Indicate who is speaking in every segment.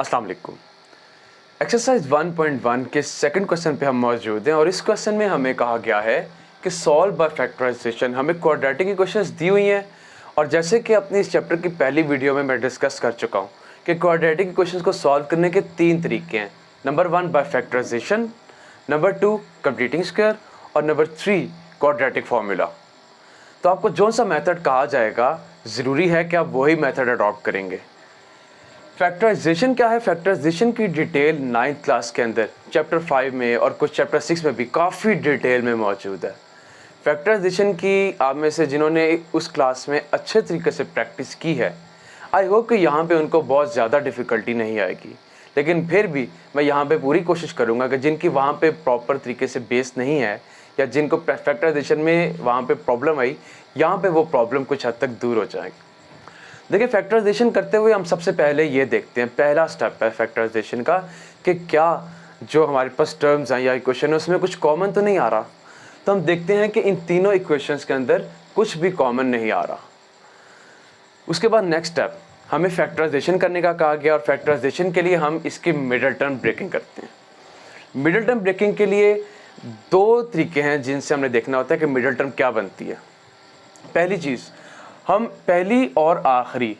Speaker 1: अस्सलाम वालेकुम। एक्सरसाइज 1.1 के सेकंड क्वेश्चन पे हम मौजूद हैं और इस क्वेश्चन में हमें कहा गया है कि सॉल्व बाय फैक्टराइजेशन। हमें क्वाड्रेटिक इक्वेशंस दी हुई हैं और जैसे कि अपनी इस चैप्टर की पहली वीडियो में मैं डिस्कस कर चुका हूँ कि क्वाड्रेटिक इक्वेशंस को सॉल्व करने के 3 तरीके हैं। Number 1 by factorisation, number 2 completing square और नंबर 3 क्वाड्रेटिक फार्मूला। तो आपको जो सा मेथड कहा जाएगा ज़रूरी है कि आप वही मेथड अडॉप्ट करेंगे। फैक्टराइजेशन क्या है? फैक्टराइजेशन की डिटेल 9th क्लास के अंदर चैप्टर 5 में और कुछ चैप्टर 6 में भी काफ़ी डिटेल में मौजूद है। फैक्टराइजेशन की आप में से जिन्होंने उस क्लास में अच्छे तरीके से प्रैक्टिस की है, आई होप कि यहाँ पे उनको बहुत ज़्यादा डिफ़िकल्टी नहीं आएगी। लेकिन फिर भी मैं यहाँ पे पूरी कोशिश करूँगा कि जिनकी वहाँ पे प्रॉपर तरीके से बेस नहीं है या जिनको फैक्टराइजेशन में वहाँ पे प्रॉब्लम आई, यहाँ पे वो प्रॉब्लम कुछ हद तक दूर हो जाएगी। देखिए, फैक्टराइजेशन करते हुए हम सबसे पहले ये देखते हैं, पहला स्टेप है फैक्टराइजेशन का कि क्या जो हमारे पास टर्म्स हैं या इक्वेशन है उसमें कुछ कॉमन तो नहीं आ रहा। तो हम देखते हैं कि इन तीनों इक्वेशंस के अंदर कुछ भी कॉमन नहीं आ रहा। उसके बाद नेक्स्ट स्टेप हमें फैक्टराइजेशन करने का कहा गया और फैक्टराइजेशन के लिए हम इसकी मिडल टर्म ब्रेकिंग करते हैं। मिडल टर्म ब्रेकिंग के लिए 2 तरीके हैं जिनसे हमने देखना होता है कि मिडल टर्म क्या बनती है। पहली चीज़, हम पहली और आखिरी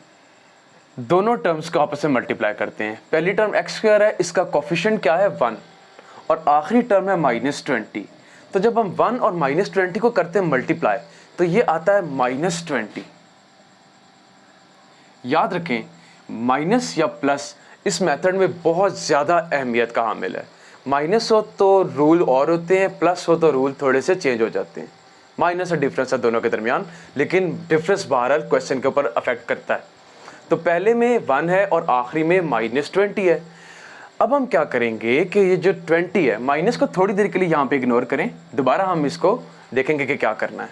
Speaker 1: दोनों टर्म्स को आपस में मल्टीप्लाई करते हैं। पहली टर्म एक्स स्क्वायर है, इसका कोफिशिएंट क्या है 1 और आखिरी टर्म है -20। तो जब हम 1 और -20 को करते हैं मल्टीप्लाई तो ये आता है -20। याद रखें, माइनस या प्लस इस मेथड में बहुत ज़्यादा अहमियत का हामिल है। माइनस हो तो रूल और होते हैं, प्लस हो तो रूल थोड़े से चेंज हो जाते हैं। माइनस और डिफरेंस है दोनों के दरमियान, लेकिन डिफरेंस बहरहाल क्वेश्चन के ऊपर अफेक्ट करता है। तो पहले में 1 है और आखिरी में -20 है। अब हम क्या करेंगे कि ये जो 20 है, माइनस को थोड़ी देर के लिए यहाँ पे इग्नोर करें, दोबारा हम इसको देखेंगे कि क्या करना है।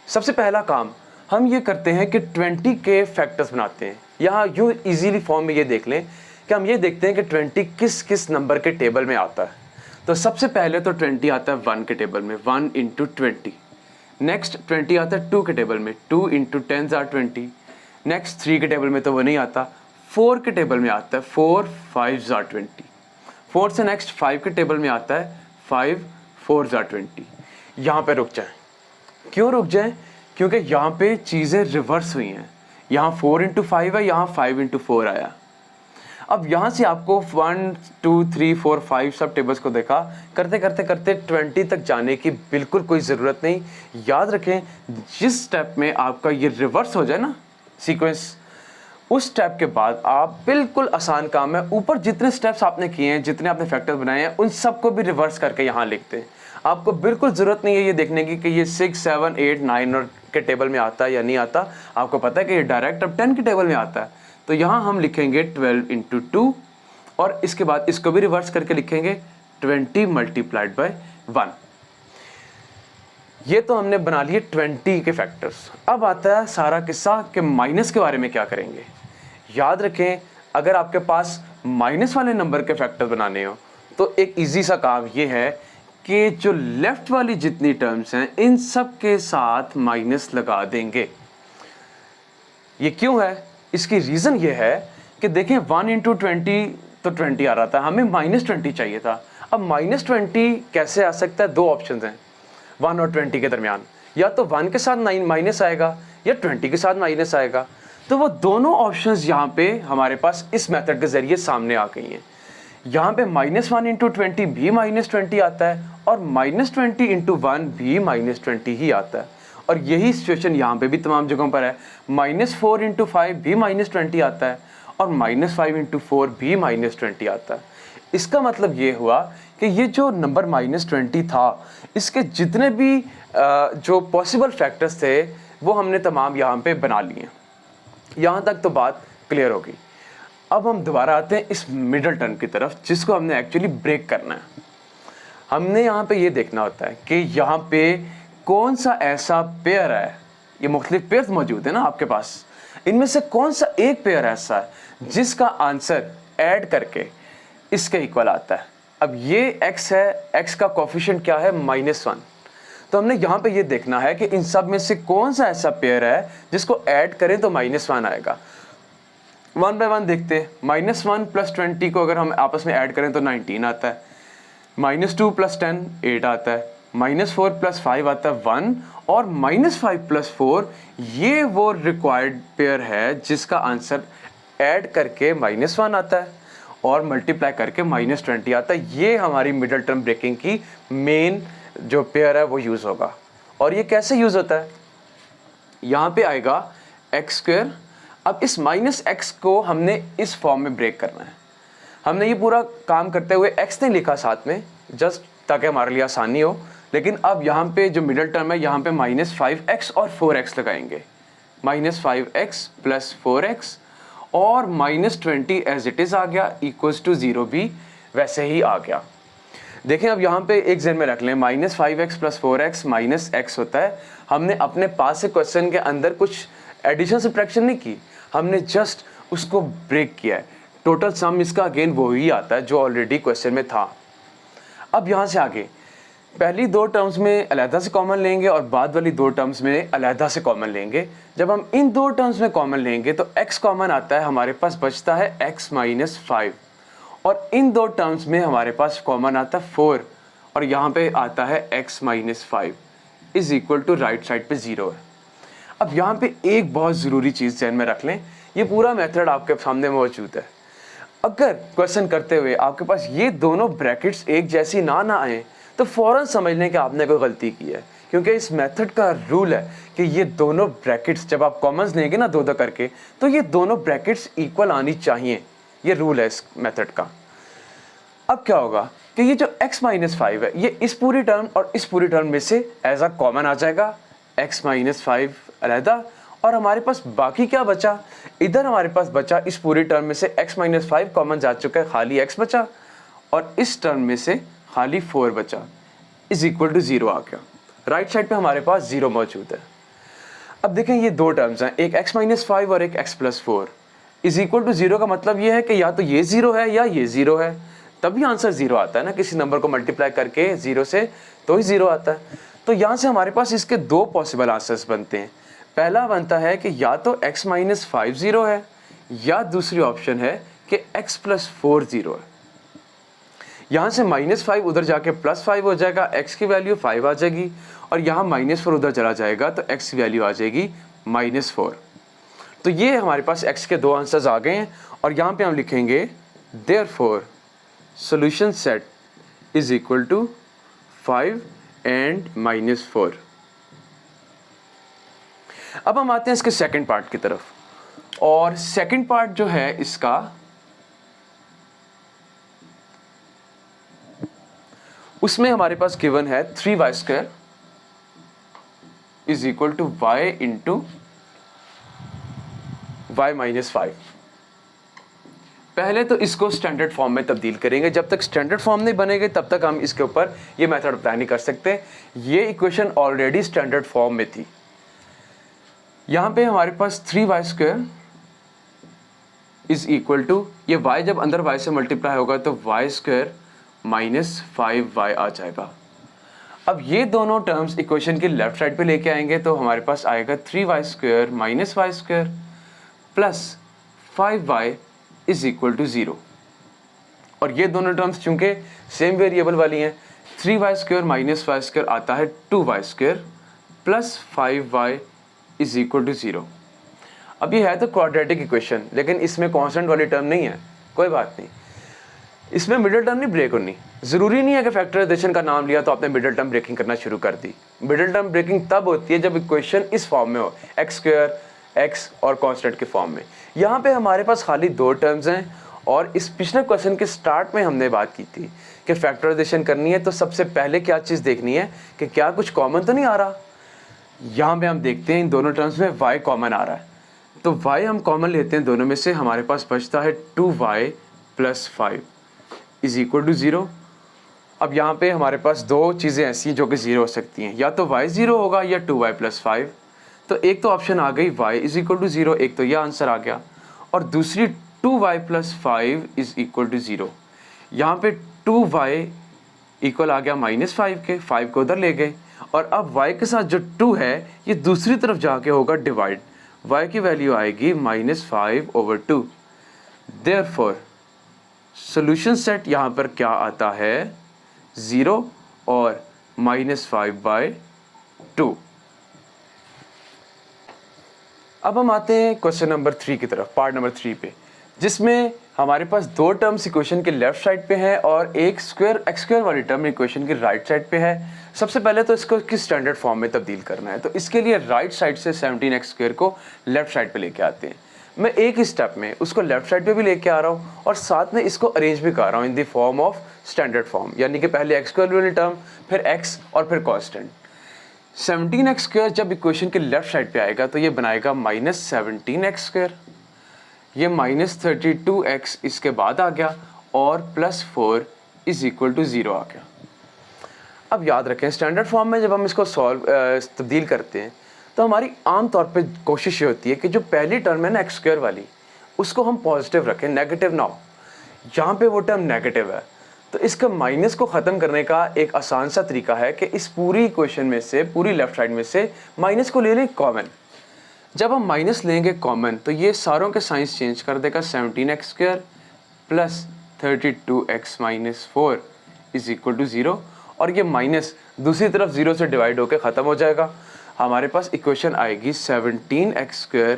Speaker 1: सबसे पहला काम हम ये करते हैं कि 20 के फैक्टर्स बनाते हैं। यहाँ यूँ ईजीली फॉर्म में ये देख लें कि हम ये देखते हैं कि 20 किस किस नंबर के टेबल में आता है। तो सबसे पहले तो 20 आता है 1 के टेबल में, 1 × 20। नेक्स्ट 20 आता है 2 के टेबल में, 2 × 10 = 20। नेक्स्ट 3 के टेबल में तो वो नहीं आता, 4 के टेबल में आता है, 4 × 5 = 20। 4 से नेक्स्ट 5 के टेबल में आता है, 5 × 4 = 20। यहाँ पे रुक जाएं। क्यों रुक जाएं? क्योंकि यहाँ पे चीज़ें रिवर्स हुई हैं। यहाँ 4 × 5 है, यहाँ 5 × 4 आया। अब यहाँ से आपको 1 2 3 4 5 सब टेबल्स को देखा करते करते करते 20 तक जाने की बिल्कुल कोई ज़रूरत नहीं। याद रखें, जिस स्टेप में आपका ये रिवर्स हो जाए ना सीक्वेंस, उस स्टेप के बाद आप बिल्कुल आसान काम है, ऊपर जितने स्टेप्स आपने किए हैं, जितने आपने फैक्टर्स बनाए हैं, उन सबको भी रिवर्स करके यहाँ लिखते हैं। आपको बिल्कुल ज़रूरत नहीं है ये देखने की कि ये 6 7 8 9 और के टेबल में आता है या नहीं आता। आपको पता है कि ये डायरेक्ट अब 10 के टेबल में आता है। तो यहाँ हम लिखेंगे 12 × 2 और इसके बाद इसको भी रिवर्स करके लिखेंगे 20 × 1। ये तो हमने बना लिए 20 के फैक्टर्स। अब आता है सारा किस्सा कि माइनस के बारे में क्या करेंगे। याद रखें, अगर आपके पास माइनस वाले नंबर के फैक्टर बनाने हो तो एक इजी सा काम ये है कि जो लेफ्ट वाली जितनी टर्म्स हैं इन सब के साथ माइनस लगा देंगे। ये क्यों है? इसकी रीज़न ये है कि देखें 1 × 20 तो 20 आ रहा था, हमें -20 चाहिए था। अब -20 कैसे आ सकता है? 2 ऑप्शन हैं 1 और 20 के दरमियान, या तो 1 के साथ माइनस आएगा या 20 के साथ माइनस आएगा। तो वो दोनों ऑप्शंस यहाँ पे हमारे पास इस मेथड के ज़रिए सामने आ गई हैं। यहाँ पे -1 × 20 भी -20 आता है और -20 × 1 भी -20 ही आता है। और यही सिचुएशन यहाँ पे भी तमाम जगहों पर है। -4 × 5 भी -20 आता है और -5 × 4 भी -20 आता है। इसका मतलब ये हुआ कि ये जो नंबर -20 था, इसके जितने भी जो पॉसिबल फैक्टर्स थे वो हमने तमाम यहाँ पे बना लिए। यहाँ तक तो बात क्लियर होगी। अब हम दोबारा आते हैं इस मिडल टर्म की तरफ, जिसको हमने एक्चुअली ब्रेक करना है। हमने यहाँ पे ये देखना होता है कि यहाँ पे कौन सा ऐसा पेयर है, ये मुख्तलिफ पेयर्स मौजूद है ना आपके पास, इनमें से कौन सा एक पेयर ऐसा है जिसका आंसर ऐड करके इसके इक्वल आता है। अब ये x है, x का कोफिशिएंट क्या है? -1। तो हमने यहाँ पे ये देखना है कि इन सब में से कौन सा ऐसा पेयर है जिसको ऐड करें तो -1 आएगा। वन बाय वन देखते हैं। -1 + 20 को अगर हम आपस में ऐड करें तो 19 आता है। -2 + 10 8 आता है। -4 + 5 आता है 1, और -5 + 4 ये वो रिक्वायर्ड पेयर है जिसका आंसर ऐड करके -1 आता है और मल्टीप्लाई करके -20 आता है। ये हमारी मिडिल टर्म ब्रेकिंग की मेन जो पेयर है वो यूज़ होगा। और ये कैसे यूज़ होता है, यहाँ पे आएगा x²। अब इस -x को हमने इस फॉर्म में ब्रेक करना है। हमने ये पूरा काम करते हुए x नहीं लिखा साथ में, जस्ट ताकि हमारे लिए आसानी हो, लेकिन अब यहाँ पे जो मिडिल टर्म है यहाँ पे -5x और 4x लगाएंगे। -5x + 4x और -20 एज इट इज़ आ गया, इक्वल्स टू 0 भी वैसे ही आ गया। देखें अब यहाँ पे एक जन में रख लें, -5x + 4x -x होता है। हमने अपने पास से क्वेश्चन के अंदर कुछ एडिशन सब्ट्रैक्शन नहीं की, हमने जस्ट उसको ब्रेक किया है। टोटल सम इसका अगेन वही आता है जो ऑलरेडी क्वेश्चन में था। अब यहाँ से आगे पहली दो टर्म्स में अलहदा से कॉमन लेंगे और बाद वाली दो टर्म्स में अलहदा से कॉमन लेंगे। जब हम इन दो टर्म्स में कॉमन लेंगे तो x कॉमन आता है, हमारे पास बचता है x - 5, और इन दो टर्म्स में हमारे पास कॉमन आता है 4, और यहाँ पे आता है x - 5 is equal to right side पे 0 है। अब यहाँ पे एक बहुत ज़रूरी चीज़ ध्यान में रख लें, ये पूरा मेथड आपके सामने मौजूद है। अगर क्वेश्चन करते हुए आपके पास ये दोनों ब्रैकेट्स एक जैसी ना आए तो फ़ौरन समझ लें कि आपने कोई गलती की है, क्योंकि इस मेथड का रूल है कि ये दोनों ब्रैकेट्स जब आप कॉमन्स लेंगे ना दो करके, तो ये दोनों ब्रैकेट्स इक्वल आनी चाहिए। ये रूल है इस मेथड का। अब क्या होगा कि ये जो x - 5 है ये इस पूरी टर्म और इस पूरी टर्म में से एज अ कॉमन आ जाएगा, x - 5 अलहदा, और हमारे पास बाकी क्या बचा, इधर हमारे पास बचा इस पूरी टर्म में से x - 5 कॉमन जा चुका है, खाली x बचा, और इस टर्म में से खाली 4 बचा, इज इक्वल टू 0 आ गया। राइट साइड पे हमारे पास 0 मौजूद है। अब देखें ये दो टर्म्स हैं, एक x - 5 और एक x + 4 इज इक्वल टू 0 का मतलब ये है कि या तो ये 0 है या ये 0 है, तभी आंसर 0 आता है ना। किसी नंबर को मल्टीप्लाई करके 0 से तो ही 0 आता है। तो यहाँ से हमारे पास इसके दो पॉसिबल आंसर्स बनते हैं। पहला बनता है कि या तो x - 5 0 है, या दूसरी ऑप्शन है कि x + 4 0 है। यहाँ से -5 उधर जाके +5 हो जाएगा, x की वैल्यू 5 आ जाएगी, और यहाँ -4 उधर चला जाएगा तो x की वैल्यू आ जाएगी -4। तो ये हमारे पास x के दो आंसर्स आ गए हैं, और यहाँ पे हम लिखेंगे therefore solution set is equal to 5 and -4। अब हम आते हैं इसके सेकंड पार्ट की तरफ, और सेकंड पार्ट जो है इसका, उसमें हमारे पास गिवन है 3y² is equal to y into y - 5। पहले तो इसको स्टैंडर्ड फॉर्म में तब्दील करेंगे। जब तक स्टैंडर्ड फॉर्म नहीं बनेगी तब तक हम इसके ऊपर ये मेथड अप्लाई नहीं कर सकते। ये इक्वेशन ऑलरेडी स्टैंडर्ड फॉर्म में थी। यहाँ पे हमारे पास 3y² इज इक्वल टू, ये y जब अंदर y से मल्टीप्लाई होगा तो y² - 5y आ जाएगा। अब ये दोनों टर्म्स इक्वेशन की लेफ्ट साइड पे लेके आएंगे तो हमारे पास आएगा 3y² - y² plus 5y is equal to 0। और ये दोनों टर्म्स चूंकि सेम वेरिएबल वाली हैं, 3y² - y² आता है 2y² plus 5y is equal to 0। अब ये है तो क्वाड्रेटिक इक्वेशन, लेकिन इसमें कांस्टेंट वाली टर्म नहीं है, कोई बात नहीं, इसमें मिडिल टर्म नहीं ब्रेक होनी। ज़रूरी नहीं है कि फैक्टराइजेशन का नाम लिया तो आपने मिडिल टर्म ब्रेकिंग करना शुरू कर दी। मिडिल टर्म ब्रेकिंग तब होती है जब इक्वेशन इस फॉर्म में हो, x² x और कांस्टेंट के फॉर्म में। यहाँ पे हमारे पास खाली दो टर्म्स हैं, और इस पिछले क्वेश्चन के स्टार्ट में हमने बात की थी कि फैक्टराइजेशन करनी है तो सबसे पहले क्या चीज़ देखनी है कि क्या कुछ कॉमन तो नहीं आ रहा। यहाँ पे हम देखते हैं इन दोनों टर्म्स में y कॉमन आ रहा है, तो y हम कॉमन लेते हैं दोनों में से, हमारे पास बचता है 2y + 5 इज इक्वल टू 0। अब यहाँ पे हमारे पास दो चीज़ें ऐसी हैं जो कि 0 हो सकती हैं, या तो y 0 होगा या 2y + 5। तो एक तो ऑप्शन आ गई y इज इक्वल टू 0, एक तो यह आंसर आ गया, और दूसरी 2y + 5 इज इक्वल टू 0। यहाँ पे 2y इक्वल आ गया -5 के, 5 को उधर ले गए, और अब y के साथ जो 2 है ये दूसरी तरफ जाके होगा डिवाइड, y की वैल्यू आएगी -5/2। देयरफॉर सॉल्यूशन सेट यहाँ पर क्या आता है 0 और -5/2। अब हम आते हैं क्वेश्चन नंबर 3 की तरफ, पार्ट नंबर 3 पे, जिसमें हमारे पास दो टर्म्स इक्वेशन के लेफ्ट साइड पे है और एक स्क्वायर एक्स स्क्वायर वाली टर्म इक्वेशन की राइट साइड पे है। सबसे पहले तो इसको किस स्टैंडर्ड फॉर्म में तब्दील करना है, तो इसके लिए राइट साइड से 17x² को लेफ्ट साइड पे लेके आते हैं। मैं एक ही स्टेप में उसको लेफ्ट साइड पे भी लेके आ रहा हूँ और साथ में इसको अरेंज भी कर रहा हूँ in the form of standard form, यानी कि पहले x² वाली टर्म, फिर x और फिर कॉन्स्टेंट। 17x² जब इक्वेशन के लेफ्ट साइड पे आएगा तो ये बनाएगा -17x², ये -32x इसके बाद आ गया और +4 = 0 आ गया। अब याद रखें स्टैंडर्ड फॉर्म में जब हम इसको तब्दील करते हैं तो हमारी आम तौर पे कोशिश ये होती है कि जो पहली टर्म है ना x² वाली, उसको हम पॉजिटिव रखें, नेगेटिव ना हो। यहाँ पे वो टर्म नेगेटिव है तो इसका माइनस को ख़त्म करने का एक आसान सा तरीका है कि इस पूरी इक्वेशन में से, पूरी लेफ्ट साइड में से माइनस को ले लें कॉमन। जब हम माइनस लेंगे कॉमन तो ये सारों के साइंस चेंज कर देगा, 17x² + 32x - 4 = 0, और ये माइनस दूसरी तरफ 0 से डिवाइड होकर ख़त्म हो जाएगा। हमारे पास इक्वेशन आएगी 17x²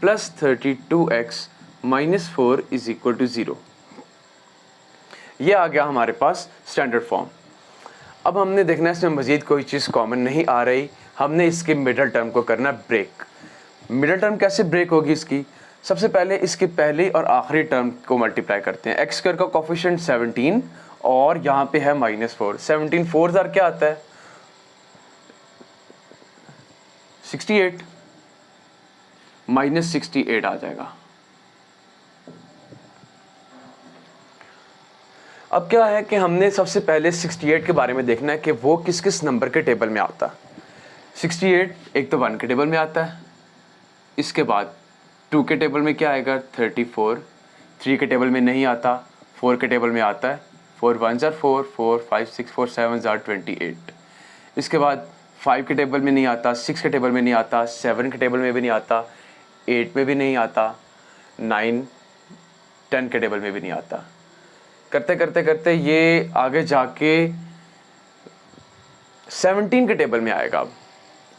Speaker 1: + 32x - 4 = 0। ये आ गया हमारे पास स्टैंडर्ड फॉर्म। अब हमने देखना है इसमें मज़ीद कोई चीज़ कॉमन नहीं आ रही, हमने इसके मिडल टर्म को करना ब्रेक। मिडल टर्म कैसे ब्रेक होगी इसकी, सबसे पहले इसकी पहली और आखिरी टर्म को मल्टीप्लाई करते हैं। x² का कोफिशिएंट 17 और यहाँ पे है -4। 17 4 ज़ार क्या आता है 68, -68 आ जाएगा। अब क्या है कि हमने सबसे पहले 68 के बारे में देखना है कि वो किस किस नंबर के टेबल में आता है। 68 एक तो 1 के टेबल में आता है, इसके बाद 2 के टेबल में क्या आएगा 34, 3 के टेबल में नहीं आता, 4 के टेबल में आता है, 4 1 = 4, 4 5 6 4 7 = 28। इसके बाद 5 के टेबल में नहीं आता, 6 के टेबल में नहीं आता, 7 के टेबल में भी नहीं आता, 8 में भी नहीं आता, 9 10 के टेबल में भी नहीं आता। करते करते करते ये आगे जाके 17 के टेबल में आएगा अब,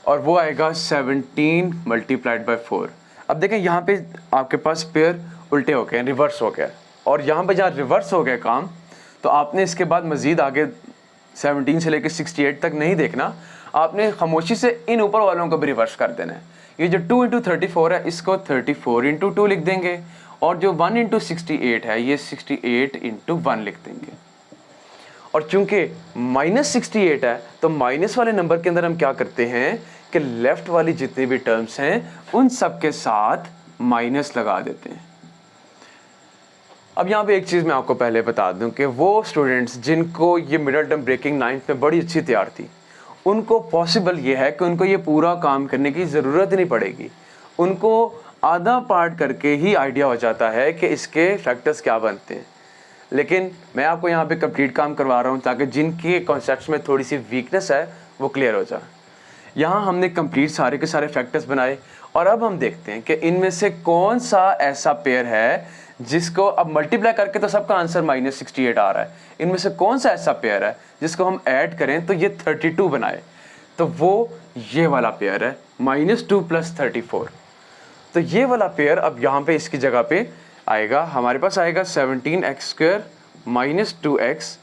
Speaker 1: और वो आएगा 17 × 4। अब देखें यहाँ पे आपके पास पेयर उल्टे हो गए, रिवर्स हो गया, और यहाँ पे जहाँ रिवर्स हो गया काम तो आपने इसके बाद मज़ीद आगे 17 से लेकर 68 तक नहीं देखना, आपने खामोशी से इन ऊपर वालों को भी रिवर्स कर देना है। ये जो 2 × 34 है इसको 34 × 2 लिख देंगे, और जो 1 × 68 है ये 68 × 1 लिख देंगे। और चूंकि -68 है तो माइनस वाले नंबर के अंदर हम क्या करते हैं कि लेफ्ट वाली जितनी भी टर्म्स हैं उन सब के साथ माइनस लगा देते हैं। अब यहाँ पे एक चीज़ मैं आपको पहले बता दूं कि वो स्टूडेंट्स जिनको ये मिडिल टर्म ब्रेकिंग 9th में बड़ी अच्छी तैयार थी, उनको पॉसिबल ये है कि उनको ये पूरा काम करने की ज़रूरत ही नहीं पड़ेगी, उनको आधा पार्ट करके ही आइडिया हो जाता है कि इसके फैक्टर्स क्या बनते हैं। लेकिन मैं आपको यहाँ पे कंप्लीट काम करवा रहा हूँ ताकि जिनके कॉन्सेप्ट्स में थोड़ी सी वीकनेस है वो क्लियर हो जाए। यहाँ हमने कंप्लीट सारे के सारे फैक्टर्स बनाए, और अब हम देखते हैं कि इनमें से कौन सा ऐसा पेयर है जिसको अब मल्टीप्लाई करके तो सबका आंसर -68 आ रहा है, इनमें से कौन सा ऐसा पेयर है जिसको हम ऐड करें तो ये 32 बनाए, तो वो ये वाला पेयर है -2 + 34। तो ये वाला पेयर अब यहाँ पे इसकी जगह पे आएगा, हमारे पास आएगा 17x² - 2x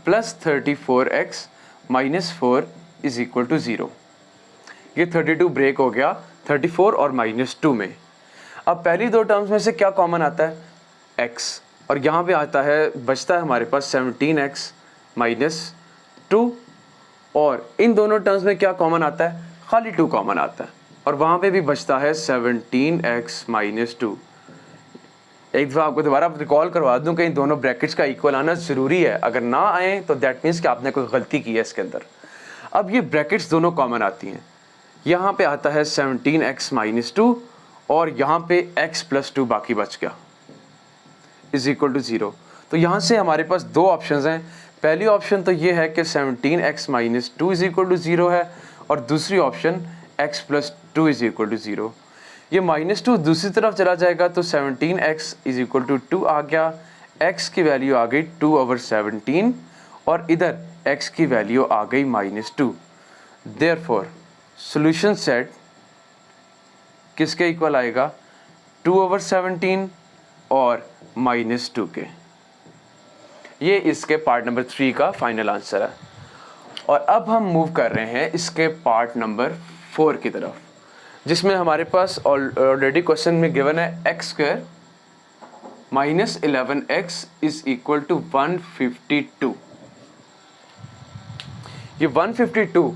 Speaker 1: + 34x - 4 = 0। ये 32 ब्रेक हो गया 34 और -2 में। अब पहली दो टर्म्स में से क्या कॉमन आता है x, और यहाँ पे आता है बचता है हमारे पास 17x - 2, और इन दोनों टर्म्स में क्या कॉमन आता है खाली 2 कॉमन आता है, और वहाँ पे भी बचता है 17x - 2। एक दफ़ा आपको दोबारा रिकॉल करवा दूं कि इन दोनों ब्रैकेट्स का इक्वल आना ज़रूरी है, अगर ना आए तो दैट मीन्स कि आपने कोई गलती की है इसके अंदर। अब ये ब्रैकेट्स दोनों कॉमन आती हैं, यहाँ पे आता है 17x - 2 और यहाँ पे x + 2 बाकी बच गया = 0। तो यहाँ से हमारे पास दो ऑप्शंस हैं, पहली ऑप्शन तो ये है कि 17x - 2 = 0 है, और दूसरी ऑप्शन x + 2 = 0। ये -2 दूसरी तरफ चला जाएगा तो 17x इज इक्वल टू 2 आ गया, x की वैल्यू आ गई 2/17 और इधर x की वैल्यू आ गई -2। देयरफॉर सॉल्यूशन सेट किसके इक्वल आएगा, 2/17 और -2 के। ये इसके पार्ट नंबर 3 का फाइनल आंसर है। और अब हम मूव कर रहे हैं इसके पार्ट नंबर 4 की तरफ, जिसमें हमारे पास ऑलरेडी क्वेश्चन में गिवन है x² -11x is equal to 152। ये 152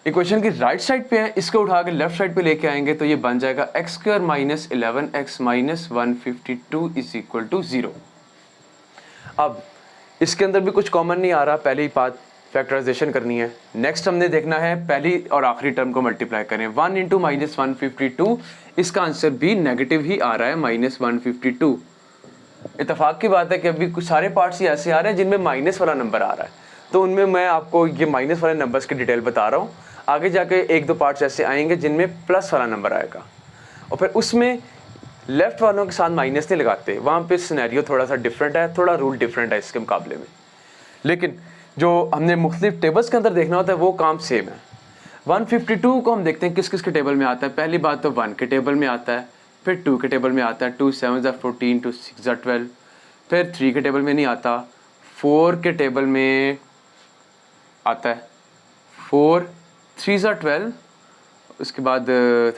Speaker 1: इक्वेशन की राइट साइड पे है, इसको उठा के लेफ्ट साइड पे लेके आएंगे तो ये बन जाएगा x² -11x -152 is equal to 0। अब इसके अंदर भी कुछ कॉमन नहीं आ रहा, पहले ही बात फैक्टराइजेशन करनी है। नेक्स्ट हमने देखना है पहली और आखिरी टर्म को मल्टीप्लाई करें। 1 इंटू -152, इसका आंसर भी नेगेटिव ही आ रहा है, -152। इत्तेफाक की बात है कि अभी कुछ सारे पार्ट्स ही ऐसे आ रहे हैं जिनमें माइनस वाला नंबर आ रहा है, तो उनमें मैं आपको ये माइनस वाले नंबर्स की डिटेल बता रहा हूँ। आगे जाके एक दो पार्ट्स ऐसे आएंगे जिनमें प्लस वाला नंबर आएगा, और फिर उसमें लेफ्ट वालों के साथ माइनस नहीं लगाते, वहाँ पे सिनेरियो थोड़ा सा डिफरेंट है, थोड़ा रूल डिफरेंट है इसके मुकाबले में। लेकिन जो हमने मुख्तलिफ टेबल्स के अंदर देखना होता है वो काम सेम है। 152 को हम देखते हैं किस किस के टेबल में आता है। पहली बात तो 1 के टेबल में आता है, फिर 2 के टेबल में आता है, 2 7 14, 2 6 12, फिर 3 के टेबल में नहीं आता, 4 के टेबल में आता है, 4 3 12, उसके बाद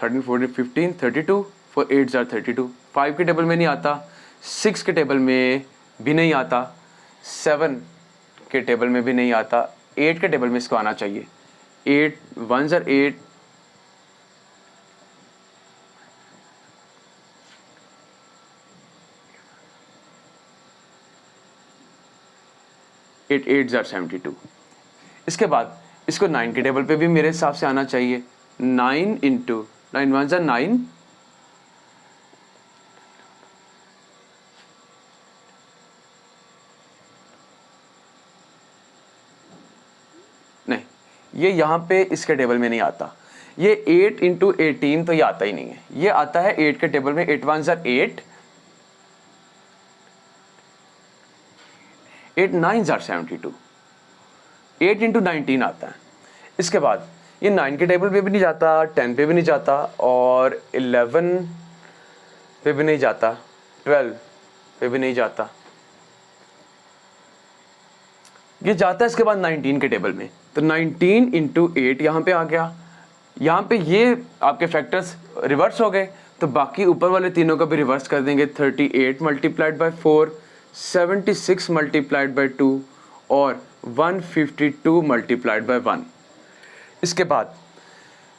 Speaker 1: 13 14 15 32, 4 8 32, 5 के टेबल में नहीं आता, 6 के टेबल में भी नहीं आता, 7 के टेबल में भी नहीं आता, 8 के टेबल में इसको आना चाहिए। 8 1 8, 8 8 72। इसके बाद इसको 9 के टेबल पे भी मेरे हिसाब से आना चाहिए। 9 इंटू 9 1 9, नहीं ये यहाँ पे इसके टेबल में नहीं आता। ये 8 इंटू 18 तो ये आता ही नहीं है, ये आता है 8 के टेबल में। 8 1 8, 8 9 72, 8 इंटू 19 आता है। इसके बाद ये 9 के टेबल पे भी नहीं जाता, 10 पे भी नहीं जाता, और 11 पे भी नहीं जाता, 12 पे भी नहीं जाता। ये जाता है इसके बाद 19 के टेबल में, तो 19 इंटू 8 यहाँ पे आ गया। यहाँ पे ये आपके फैक्टर्स रिवर्स हो गए, तो बाकी ऊपर वाले तीनों का भी रिवर्स कर देंगे। 38 मल्टीप्लाइड बाई 4, 76 मल्टीप्लाइड बाई 2 और 152 मल्टीप्लाइड बाई 1। इसके बाद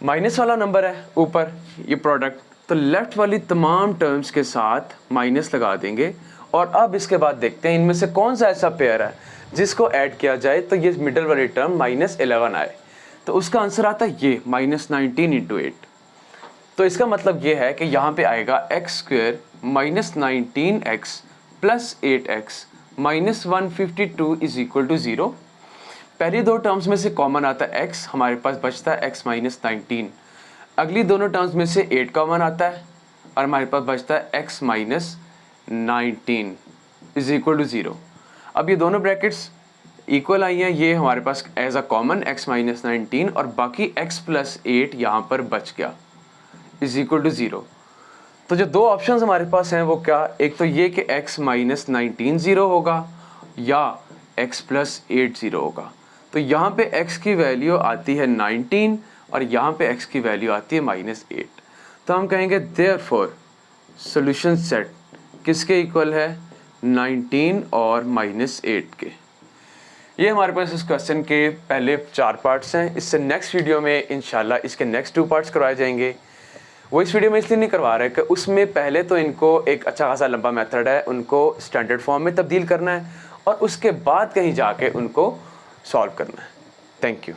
Speaker 1: माइनस वाला नंबर है ऊपर, ये प्रोडक्ट, तो लेफ्ट वाली तमाम टर्म्स के साथ माइनस लगा देंगे। और अब इसके बाद देखते हैं इनमें से कौन सा ऐसा पेयर है जिसको ऐड किया जाए तो ये मिडल वाली टर्म -11 आए। तो उसका आंसर आता है ये -19 इंटू 8। तो इसका मतलब ये है कि यहाँ पे आएगा x² -19x plus 8x -152 is equal to 0। पहली दो टर्म्स में से कॉमन आता है x, हमारे पास बचता है x -19। अगली दोनों टर्म्स में से 8 कॉमन आता है और हमारे पास बचता है x -19 इज इक्वल टू 0। अब ये दोनों ब्रैकेट्स इक्वल आई हैं, ये हमारे पास एज अ कॉमन x -19 और बाकी x प्लस 8 यहाँ पर बच गया इज इक्वल टू 0। तो जो दो ऑप्शंस हमारे पास हैं वो क्या, एक तो ये कि x -19 0 होगा या x प्लस 8 0 होगा। तो यहाँ पे x की वैल्यू आती है 19 और यहाँ पे x की वैल्यू आती है -8। तो हम कहेंगे देयरफॉर सॉल्यूशन सेट किसके इक्वल है, 19 और -8 के। ये हमारे पास इस क्वेश्चन के पहले 4 पार्ट्स हैं। इससे नेक्स्ट वीडियो में इंशाल्लाह इसके नेक्स्ट 2 पार्ट्स करवाए जाएंगे। वो इस वीडियो में इसलिए नहीं करवा रहे कि उसमें पहले तो इनको एक अच्छा खासा लंबा मेथड है, उनको स्टैंडर्ड फॉर्म में तब्दील करना है और उसके बाद कहीं जाके उनको सॉल्व करना है। Thank you.